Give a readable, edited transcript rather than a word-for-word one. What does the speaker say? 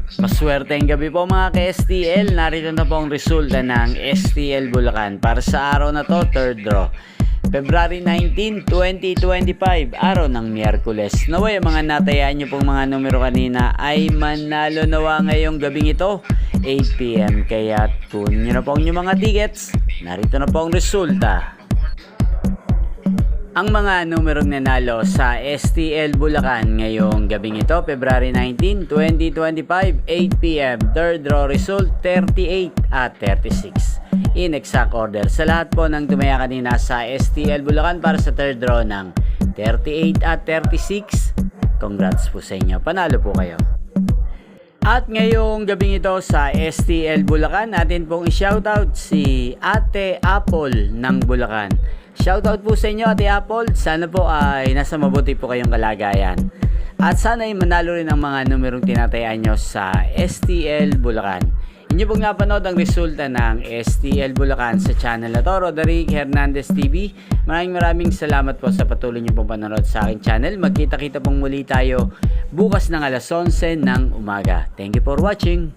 Maswerteng gabi po mga ka-STL. Narito na po ang resulta ng STL Bulacan para sa araw na to, third draw. February 19, 2025, araw ng Miyerkules. Naway ang mga natayaan nyo pong mga numero kanina ay manalo nawa ngayong gabing ito, 8 PM. Kaya kunin nyo na po ang inyong mga tickets. Narito na po ang resulta. Ang mga numerong nanalo sa STL Bulacan ngayong gabing ito, February 19, 2025, 8 PM. Third draw result, 38 at 36. In exact order. Sa lahat po ng tumaya kanina sa STL Bulacan para sa third draw ng 38 at 36, congrats po sa inyo. Panalo po kayo. At ngayong gabing ito sa STL Bulacan, natin pong i-shoutout si Ate Apple ng Bulacan. Shoutout po sa inyo, Ate Apple. Sana po ay nasa mabuti po kayong kalagayan. At sana ay manalo rin ang mga numerong tinatayaan nyo sa STL Bulacan. Inyo pong napanood ang resulta ng STL Bulacan sa channel na to, Roderick Hernandez TV. Maraming salamat po sa patuloy nyo pong panonood sa aking channel. Magkita-kita pong muli tayo bukas ng alas 11 ng umaga. Thank you for watching.